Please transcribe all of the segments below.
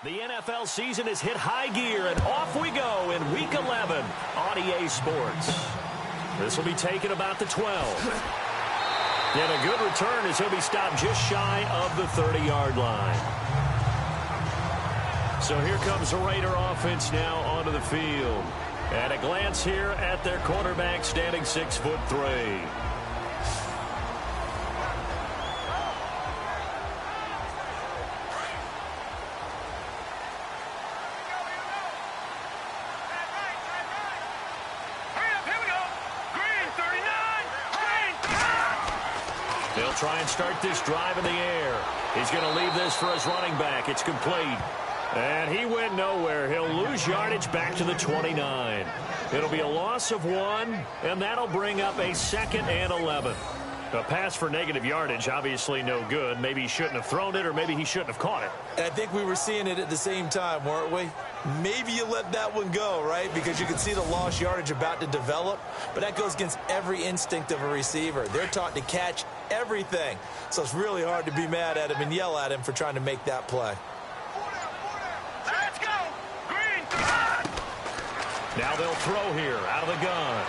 The NFL season has hit high gear, and off we go in Week 11 on EA Sports. This will be taken about the 12. And a good return as he'll be stopped just shy of the 30-yard line. So here comes the Raider offense now onto the field. At a glance here at their quarterback, standing 6'3". They'll try and start this drive in the air. He's going to leave this for his running back. It's complete. And he went nowhere. He'll lose yardage back to the 29. It'll be a loss of 1, and that'll bring up a 2nd and 11. A pass for negative yardage, obviously no good. Maybe he shouldn't have thrown it, or maybe he shouldn't have caught it. And I think we were seeing it at the same time, weren't we? Maybe you let that one go, right? Because you can see the lost yardage about to develop. But that goes against every instinct of a receiver. They're taught to catch everything. So it's really hard to be mad at him and yell at him for trying to make that play. Let's go! Green! Now they'll throw here out of the gun.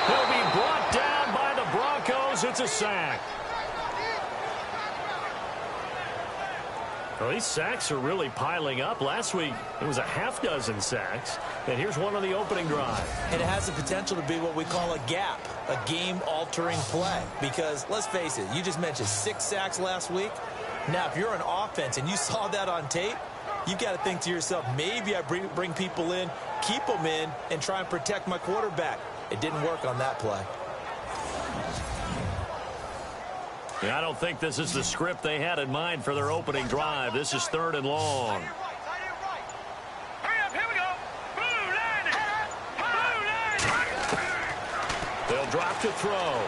He'll be brought down by the Broncos. It's a sack. Well, these sacks are really piling up. Last week, it was a half-dozen sacks. And here's one on the opening drive. And it has the potential to be what we call a gap, a game-altering play. Because, let's face it, you just mentioned 6 sacks last week. Now, if you're an offense and you saw that on tape, you've got to think to yourself, maybe I bring people in, keep them in, and try and protect my quarterback. It didn't work on that play. Yeah, I don't think this is the script they had in mind for their opening drive. This is 3rd and long. Hurry up, here we go! Blue line! They'll drop to throw.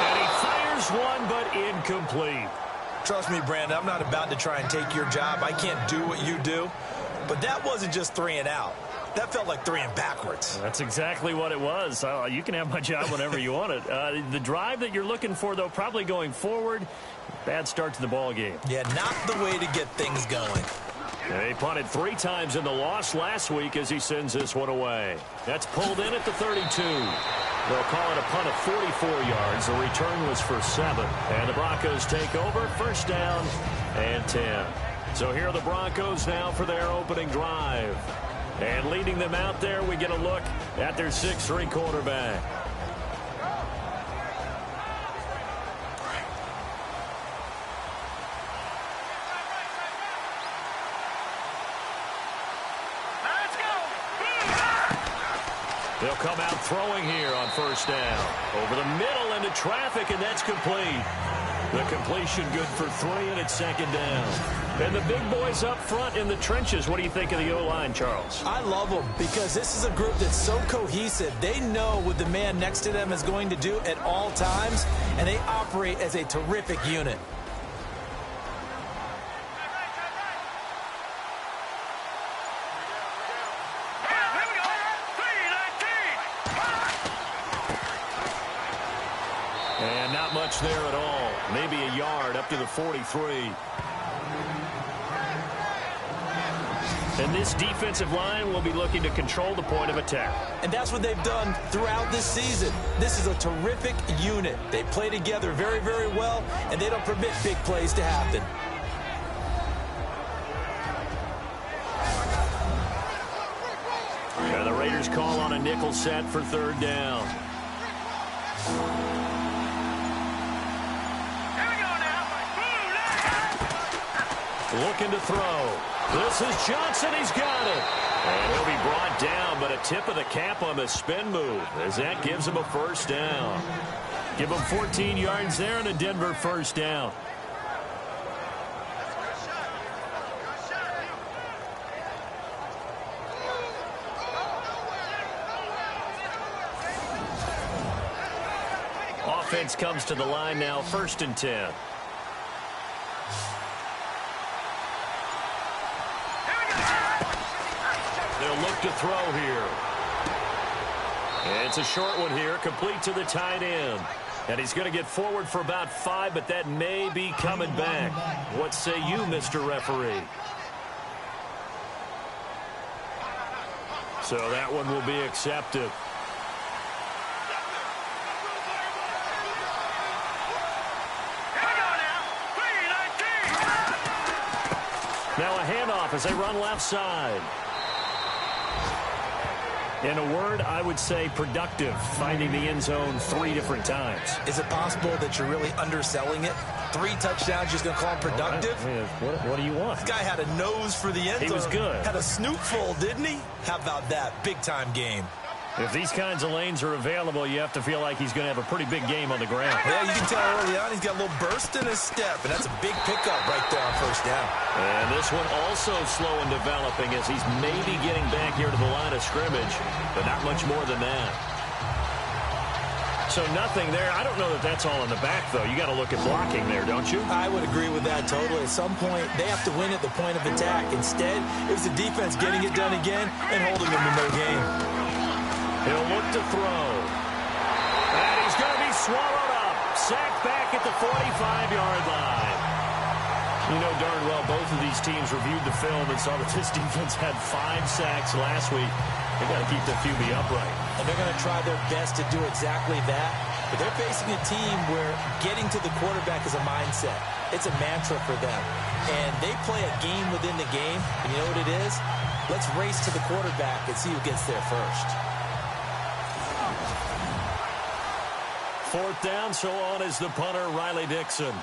And he fires one, but incomplete. Trust me, Brandon, I'm not about to try and take your job. I can't do what you do. But that wasn't just 3 and out. That felt like 3 and backwards. That's exactly what it was. You can have my job whenever you want it. The drive that you're looking for, though, probably going forward. Bad start to the ball game. Yeah, not the way to get things going. He punted 3 times in the loss last week as he sends this one away. That's pulled in at the 32. They'll call it a punt of 44 yards. The return was for 7. And the Broncos take over. 1st down and 10. So here are the Broncos now for their opening drive. And leading them out there, we get a look at their 6'3" quarterback. Let's go! They'll come out throwing here on 1st down. Over the middle into traffic, and that's complete. The completion good for 3, and it's 2nd down. And the big boys up front in the trenches. What do you think of the O-line, Charles? I love them because this is a group that's so cohesive. They know what the man next to them is going to do at all times, and they operate as a terrific unit. And not much there at all. Maybe a yard up to the 43. And this defensive line will be looking to control the point of attack. And that's what they've done throughout this season. This is a terrific unit. They play together very, very well, and they don't permit big plays to happen. And the Raiders call on a nickel set for 3rd down. Looking to throw. This is Johnson. He's got it. And he'll be brought down, but a tip of the cap on the spin move as that gives him a 1st down. Give him 14 yards there and a Denver 1st down. Offense comes to the line now, 1st and 10. They'll look to throw here. And it's a short one here, complete to the tight end. And he's going to get forward for about 5, but that may be coming back. What say you, Mr. Referee? So that one will be accepted. Now a handoff as they run left side. In a word, I would say productive, finding the end zone 3 different times. Is it possible that you're really underselling it? 3 touchdowns, just going to call him productive? Right. What do you want? This guy had a nose for the end zone. He was good. Had a snootful, didn't he? How about that? Big-time game. If these kinds of lanes are available, you have to feel like he's going to have a pretty big game on the ground. Yeah, you can tell early on he's got a little burst in his step, and that's a big pickup right there on first down. And this one also slow in developing as he's maybe getting back here to the line of scrimmage, but not much more than that. So nothing there. I don't know that that's all in the back, though. You got to look at blocking there, don't you? I would agree with that totally. At some point, they have to win at the point of attack. Instead, it was the defense getting it done again and holding them to no gain. He'll look to throw. And he's going to be swallowed up. Sacked back at the 45-yard line. You know darn well both of these teams reviewed the film and saw that this defense had 5 sacks last week. They got to keep the QB upright. And they're going to try their best to do exactly that. But they're facing a team where getting to the quarterback is a mindset. It's a mantra for them. And they play a game within the game. And you know what it is? Let's race to the quarterback and see who gets there first. 4th down, so on is the punter, Riley Dixon.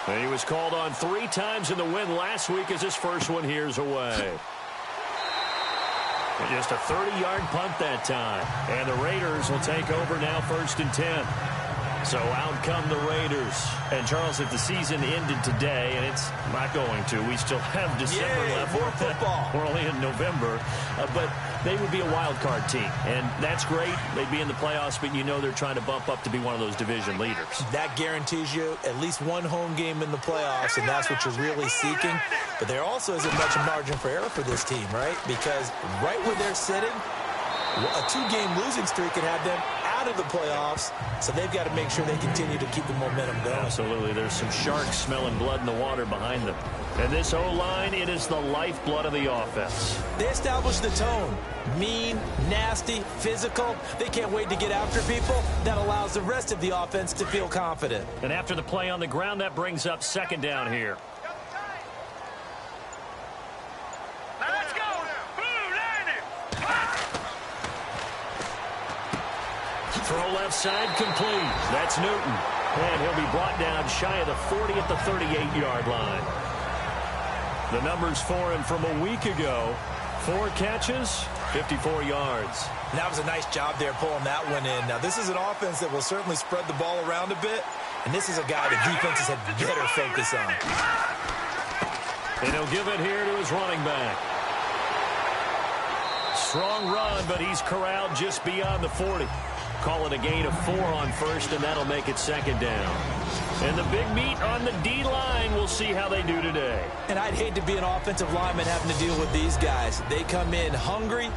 And he was called on 3 times in the win last week as his first one here's away. And just a 30-yard punt that time. And the Raiders will take over now 1st and 10. So out come the Raiders. And, Charles, if the season ended today, and it's not going to, we still have December left. More football. We're only in November. But they would be a wild card team. And that's great. They'd be in the playoffs, but you know they're trying to bump up to be one of those division leaders. That guarantees you at least one home game in the playoffs, and that's what you're really seeking. But there also isn't much margin for error for this team, right? Because right where they're sitting, a 2-game losing streak could have them out of the playoffs, so they've got to make sure they continue to keep the momentum going. Absolutely. There's some sharks smelling blood in the water behind them. And this O-line, it is the lifeblood of the offense. They established the tone. Mean, nasty, physical. They can't wait to get after people. That allows the rest of the offense to feel confident. And after the play on the ground, that brings up 2nd down here. Let's go. Throw left side complete. That's Newton. And he'll be brought down shy of the 40 at the 38-yard line. The numbers for him from a week ago. 4 catches, 54 yards. That was a nice job there pulling that one in. Now, this is an offense that will certainly spread the ball around a bit. And this is a guy that defenses have better focus on. And he'll give it here to his running back. Strong run, but he's corralled just beyond the 40. Call it a gain of 4 on 1st, and that'll make it 2nd down. And the big meat on the D-line, we'll see how they do today. And I'd hate to be an offensive lineman having to deal with these guys. They come in hungry,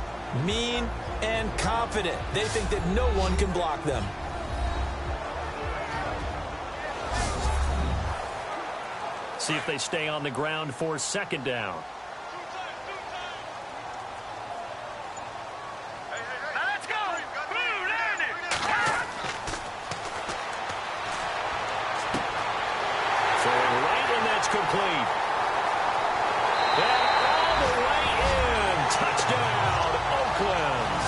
mean, and confident. They think that no one can block them. See if they stay on the ground for 2nd down. Complete. And all the way in. Touchdown, Oakland.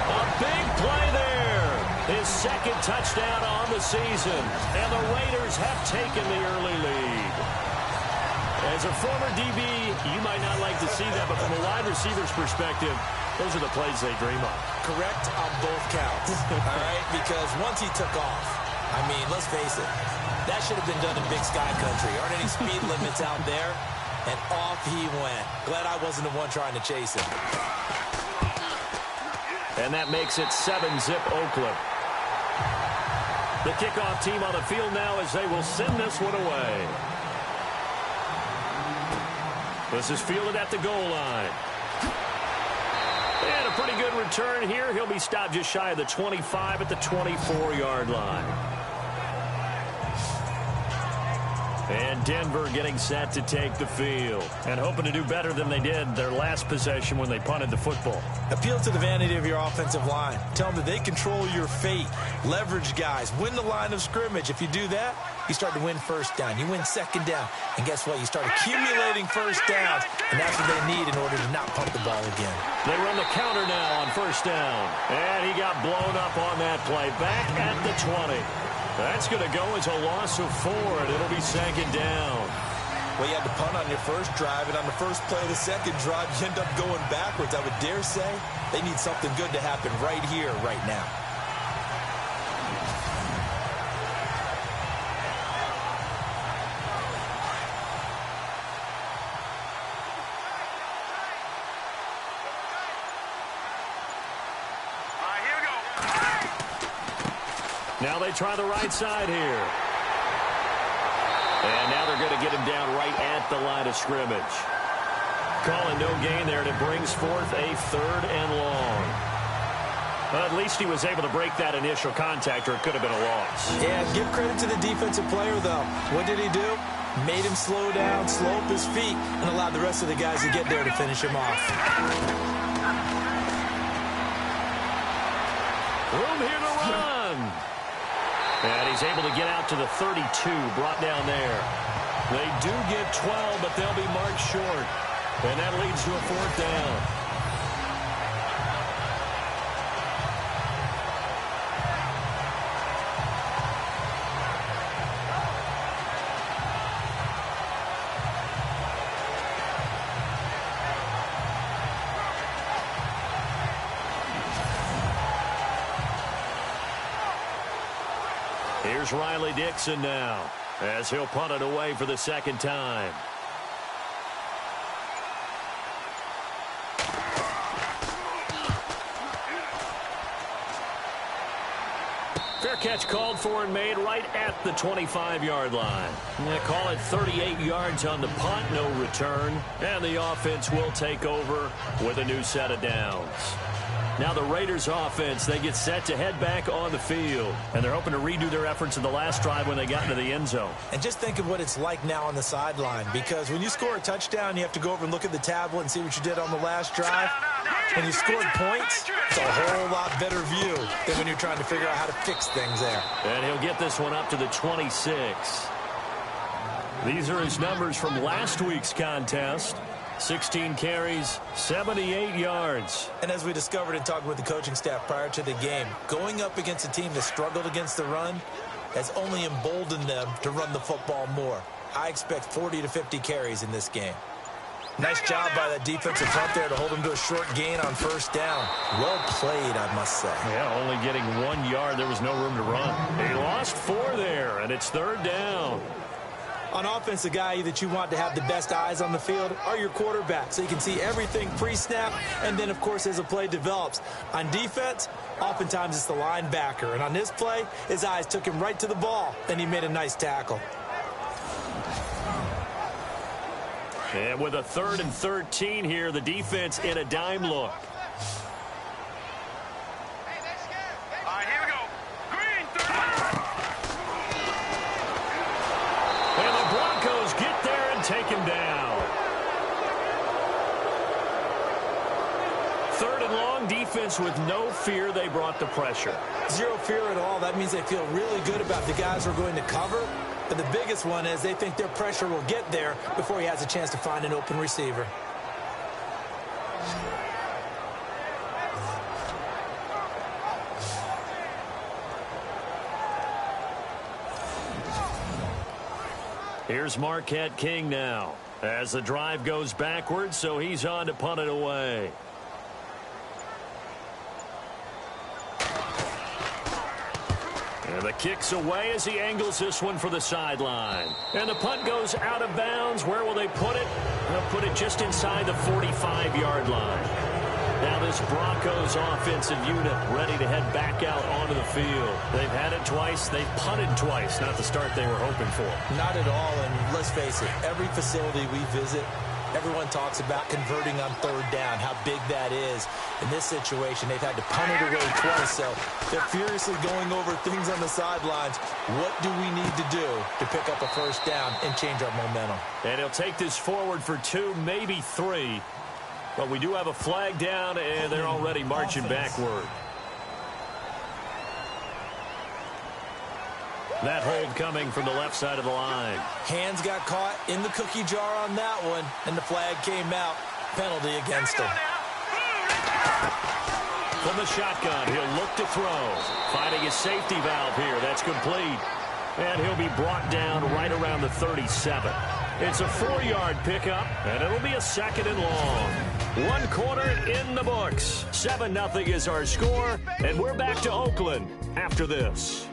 A big play there. His 2nd touchdown on the season. And the Raiders have taken the early lead. As a former DB, you might not like to see that, but from a wide receiver's perspective, those are the plays they dream of. Correct on both counts. All right? Because once he took off, I mean, let's face it, that should have been done in Big Sky Country. Aren't any speed limits out there? And off he went. Glad I wasn't the one trying to chase him. And that makes it 7-zip Oakland. The kickoff team on the field now as they will send this one away. This is fielded at the goal line. pretty good return here. He'll be stopped just shy of the 25 at the 24-yard line. And Denver getting set to take the field and hoping to do better than they did their last possession when they punted the football. Appeal to the vanity of your offensive line. Tell them that they control your fate. Leverage guys. Win the line of scrimmage. If you do that, you start to win first down. You win second down. And guess what? You start accumulating first downs. And that's what they need in order to not punt the ball again. They run the counter now on first down. And he got blown up on that play. Back at the 20. That's going to go as a loss of 4, and it'll be second down. Well, you had to punt on your first drive, and on the first play of the second drive, you end up going backwards. I would dare say they need something good to happen right here, right now. Now they try the right side here. And now they're going to get him down right at the line of scrimmage. Calling no gain there, and it brings forth a 3rd and long. Well, at least he was able to break that initial contact, or it could have been a loss. Yeah, give credit to the defensive player, though. What did he do? Made him slow down, slow up his feet, and allowed the rest of the guys to get there to finish him off. Room here to run. And he's able to get out to the 32, brought down there. They do get 12, but they'll be marked short. And that leads to a 4th down. Here's Riley Dixon now, as he'll punt it away for the second time. Fair catch called for and made right at the 25-yard line. They call it 38 yards on the punt, no return. And the offense will take over with a new set of downs. Now the Raiders offense, they get set to head back on the field. And they're hoping to redo their efforts in the last drive when they got into the end zone. And just think of what it's like now on the sideline. Because when you score a touchdown, you have to go over and look at the tablet and see what you did on the last drive. When you scored points, it's a whole lot better view than when you're trying to figure out how to fix things there. And he'll get this one up to the 26. These are his numbers from last week's contest. 16 carries, 78 yards. And as we discovered in talking with the coaching staff prior to the game, going up against a team that struggled against the run has only emboldened them to run the football more. I expect 40 to 50 carries in this game. Nice job by that defensive front there to hold him to a short gain on first down. Well played, I must say. Yeah, only getting 1 yard. There was no room to run. He lost 4 there, and it's 3rd down. On offense, the guy that you want to have the best eyes on the field are your quarterbacks, so you can see everything pre-snap, and then, of course, as the play develops. On defense, oftentimes it's the linebacker, and on this play, his eyes took him right to the ball, and he made a nice tackle. And with a 3rd and 13 here, the defense in a dime look. Take him down. 3rd and long, defense with no fear. They brought the pressure. Zero fear at all. That means they feel really good about the guys who are going to cover. But the biggest one is they think their pressure will get there before he has a chance to find an open receiver. Here's Marquette King now as the drive goes backwards, so he's on to punt it away. And the kick's away as he angles this one for the sideline. And the punt goes out of bounds. Where will they put it? They'll put it just inside the 45-yard line. Now this Broncos offensive unit ready to head back out onto the field. They've had it twice. They've punted twice. Not the start they were hoping for. Not at all, and let's face it, every facility we visit Everyone talks about converting on third down, how big that is. In this situation, they've had to punt it away twice, so they're furiously going over things on the sidelines. What do we need to do to pick up a first down and change our momentum? And he'll take this forward for 2, maybe 3. But we do have a flag down, and they're already marching backward. That hold coming from the left side of the line. Hands got caught in the cookie jar on that one, and the flag came out. Penalty against him. From the shotgun, he'll look to throw. Finding his safety valve here. That's complete. And he'll be brought down right around the 37. It's a 4-yard pickup, and it'll be a 2nd and long. 1 quarter in the books. 7-0 is our score, and we're back to Oakland after this.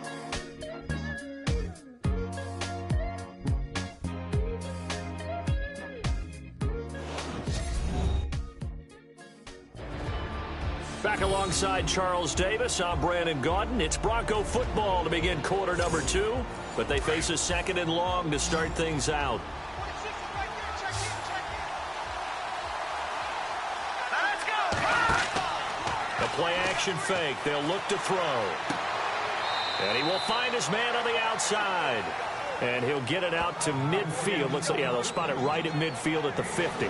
Back alongside Charles Davis, I'm Brandon Gaudin. It's Bronco football to begin quarter number 2, but they face a 2nd and long to start things out. The play action fake. They'll look to throw. And he will find his man on the outside. And he'll get it out to midfield. Looks like, yeah, they'll spot it right at midfield at the 50.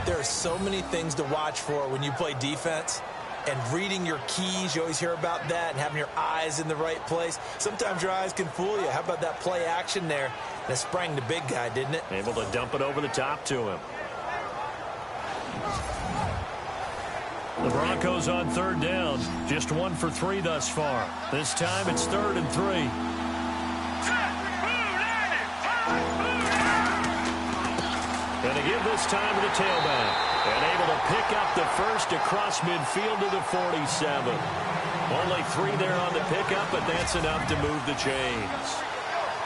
There are so many things to watch for when you play defense. And reading your keys, you always hear about that, and having your eyes in the right place. Sometimes your eyes can fool you. How about that play action there? And it sprang the big guy, didn't it? Able to dump it over the top to him. The Broncos on third down. Just 1 for 3 thus far. This time it's 3rd and 3. And they give this time to the tailback. And able to pick up the first across midfield to the 47. Only 3 there on the pickup, but that's enough to move the chains.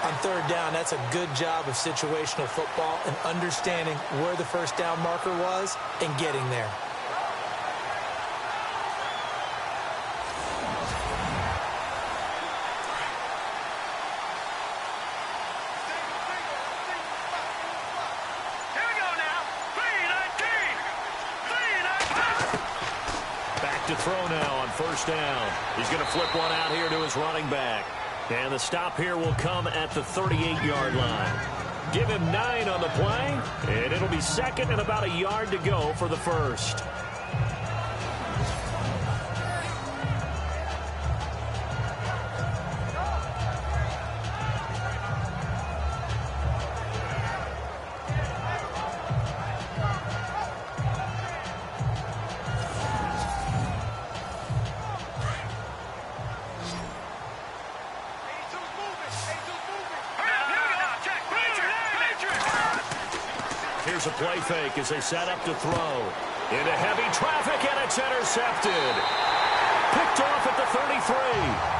On third down, that's a good job of situational football and understanding where the first down marker was and getting there. To throw now on first down. He's going to flip one out here to his running back. And the stop here will come at the 38-yard line. Give him 9 on the play, and it'll be 2nd and about a yard to go for the first. Here's a play fake as they set up to throw. Into heavy traffic, and it's intercepted. Picked off at the 33.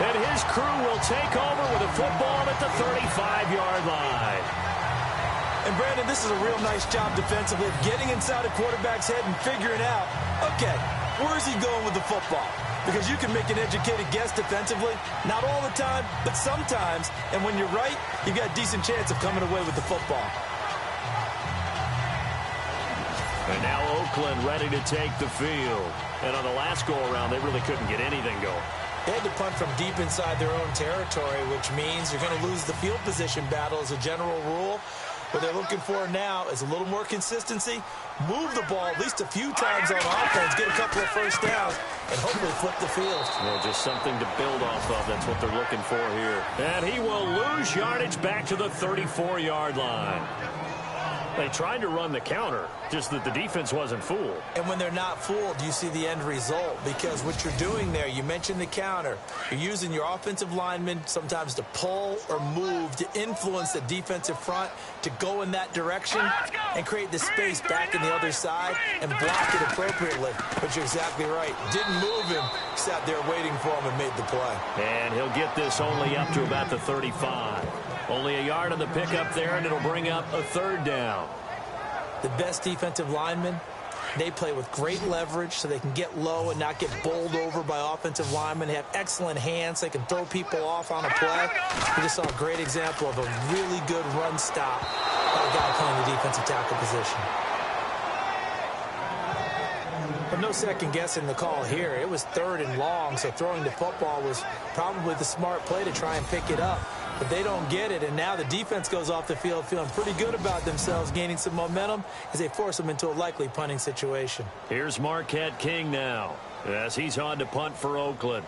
And his crew will take over with a football at the 35-yard line. And, Brandon, this is a real nice job defensively of getting inside a quarterback's head and figuring out, okay, where's he going with the football? Because you can make an educated guess defensively. Not all the time, but sometimes. And when you're right, you've got a decent chance of coming away with the football. And now Oakland ready to take the field. And on the last go-around, they really couldn't get anything going. They had to punt from deep inside their own territory, which means you're going to lose the field position battle as a general rule. What they're looking for now is a little more consistency, move the ball at least a few times on offense, get a couple of first downs, and hopefully flip the field. Well, just something to build off of. That's what they're looking for here. And he will lose yardage back to the 34-yard line. They tried to run the counter, just that the defense wasn't fooled. And when they're not fooled, you see the end result. Because what you're doing there, you mentioned the counter. You're using your offensive linemen sometimes to pull or move to influence the defensive front to go in that direction and create the space back in the other side and block it appropriately. But you're exactly right. Didn't move him. Sat there waiting for him and made the play. And he'll get this only up to about the 35. Only a yard on the pickup there, and it'll bring up a third down. The best defensive linemen, they play with great leverage so they can get low and not get bowled over by offensive linemen. They have excellent hands. They can throw people off on a play. We just saw a great example of a really good run stop by a guy playing the defensive tackle position. No second guessing the call here. It was 3rd and long, so throwing the football was probably the smart play to try and pick it up. But they don't get it, and now the defense goes off the field feeling pretty good about themselves, gaining some momentum as they force them into a likely punting situation. Here's Marquette King now as he's on to punt for Oakland.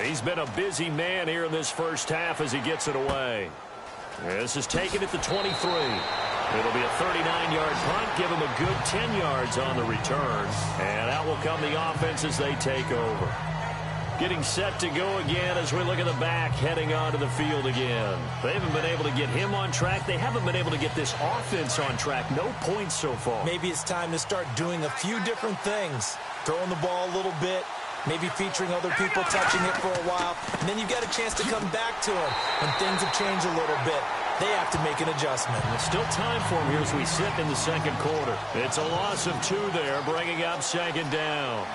He's been a busy man here in this first half as he gets it away. This is taken at the 23. It'll be a 39-yard punt, give him a good 10 yards on the return. And out will come the offense as they take over. Getting set to go again as we look at the back heading onto the field again. They haven't been able to get him on track. They haven't been able to get this offense on track. No points so far. Maybe it's time to start doing a few different things. Throwing the ball a little bit. Maybe featuring other people touching it for a while. And then you've got a chance to come back to him when things have changed a little bit. They have to make an adjustment. It's still time for him here as we sit in the second quarter. It's a loss of 2 there, bringing up 2nd down.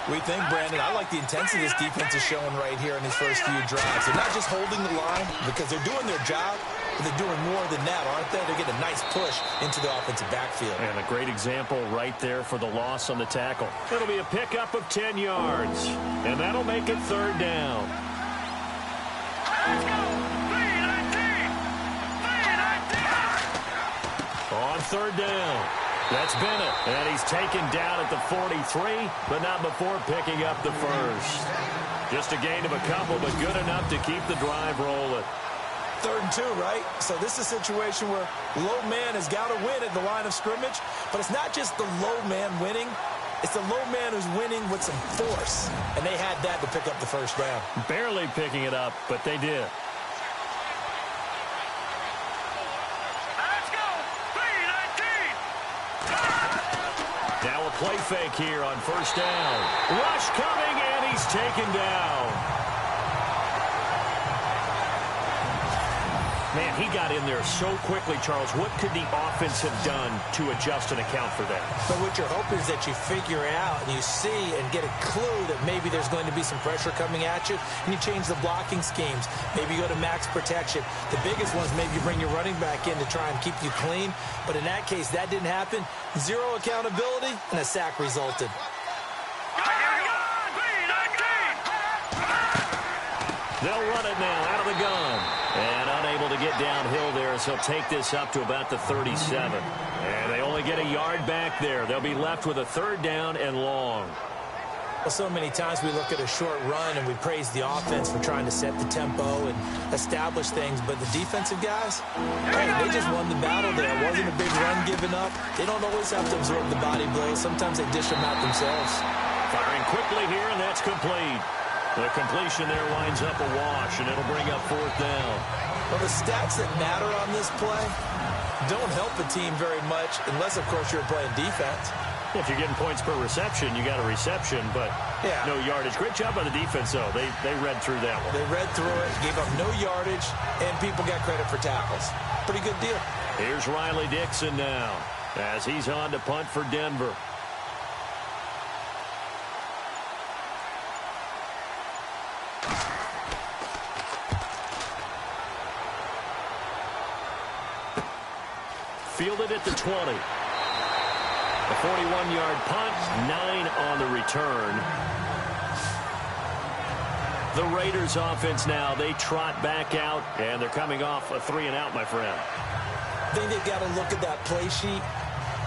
We think, Brandon, I like the intensity this defense is showing right here in these first few drives. They're not just holding the line because they're doing their job, but they're doing more than that, aren't they? They're getting a nice push into the offensive backfield. And a great example right there for the loss on the tackle. It'll be a pickup of 10 yards, and that'll make it 3rd down. Let's go. On 3rd down, that's Bennett, and he's taken down at the 43, but not before picking up the first. Just a gain of a couple, but good enough to keep the drive rolling. 3rd and 2, right? So this is a situation where low man has got to win at the line of scrimmage, but it's not just the low man winning. It's the low man who's winning with some force, and they had that to pick up the first down. Barely picking it up, but they did. Now a play fake here on 1st down. Rush coming, and he's taken down. Man, he got in there so quickly, Charles. What could the offense have done to adjust and account for that? But what you're hoping is that you figure out and you see and get a clue that maybe there's going to be some pressure coming at you, and you change the blocking schemes. Maybe you go to max protection. The biggest ones, maybe you bring your running back in to try and keep you clean. But in that case, that didn't happen. 0 accountability, and a sack resulted. They'll run it now out of the gun. And unable to get downhill there as he'll take this up to about the 37. And they only get a yard back there. They'll be left with a 3rd down and long. Well, so many times we look at a short run and we praise the offense for trying to set the tempo and establish things. But the defensive guys, hey, they just won the battle there. It wasn't a big run given up. They don't always have to absorb the body blows. Sometimes they dish them out themselves. Firing quickly here, and that's complete. The completion there winds up a wash, and it'll bring up 4th down. Well, the stats that matter on this play don't help a team very much unless, of course, you're playing defense. If you're getting points per reception, you got a reception, but no yardage. Great job by the defense, though. They read through that one. They read through it, gave up no yardage, and people got credit for tackles. Pretty good deal. Here's Riley Dixon now as he's on to punt for Denver. Fielded at the 20. A 41-yard punt, 9 on the return. The Raiders offense now, they trot back out, and they're coming off a 3-and-out, my friend. I think they've got to look at that play sheet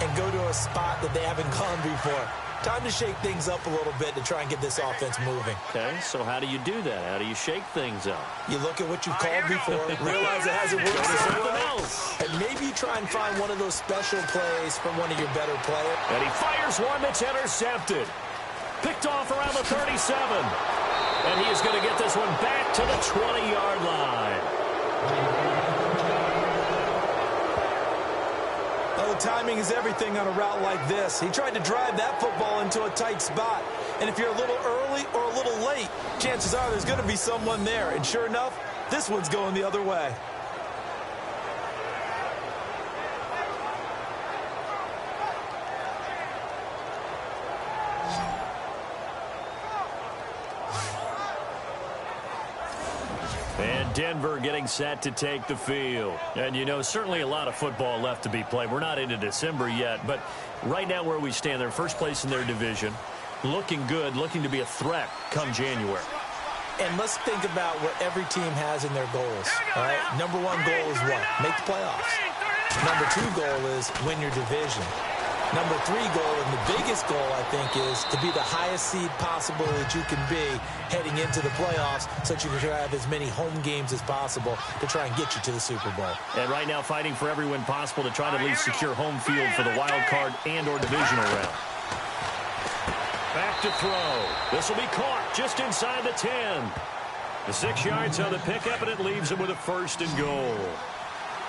and go to a spot that they haven't gone before. Time to shake things up a little bit to try and get this offense moving. Okay, so how do you do that? How do you shake things up? You look at what you've called before, realize it hasn't worked so well, and maybe you try and find one of those special plays from one of your better players. And he fires one that's intercepted. Picked off around the 37. And he is going to get this one back to the 20-yard line. Well, the timing is everything on a route like this. He tried to drive that football into a tight spot. And if you're a little early or a little late, chances are there's going to be someone there. And sure enough, this one's going the other way. Denver getting set to take the field. And, you know, certainly a lot of football left to be played. We're not into December yet, but right now where we stand, they're first place in their division. Looking good, looking to be a threat come January. And let's think about what every team has in their goals. All right? Number one goal is what? Make the playoffs. Number two goal is win your division. Number three goal, and the biggest goal, I think, is to be the highest seed possible that you can be heading into the playoffs so that you can have as many home games as possible to try and get you to the Super Bowl. And right now fighting for every win possible to try to at least secure home field for the wild card and or divisional round. Back to throw. This will be caught just inside the 10. The 6 yards on the pickup, and it leaves him with a 1st and goal.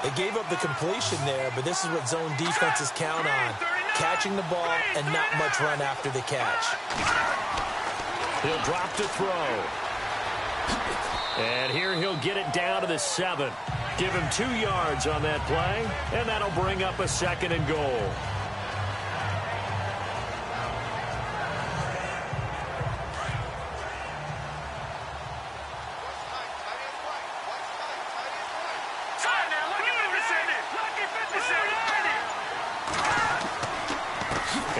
They gave up the completion there, but this is what zone defenses count on. Catching the ball and not much run after the catch. He'll drop to throw. And here he'll get it down to the 7. Give him 2 yards on that play, and that'll bring up a 2nd and goal.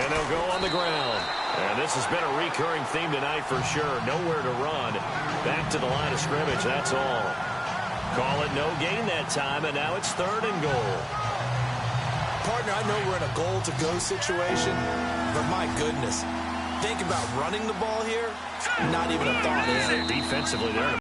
And they'll go on the ground. And this has been a recurring theme tonight for sure. Nowhere to run. Back to the line of scrimmage, that's all. Call it no gain that time, and now it's 3rd and goal. Partner, I know we're in a goal-to-go situation, but my goodness. Think about running the ball here. Not even a thought, is it? Defensively, they're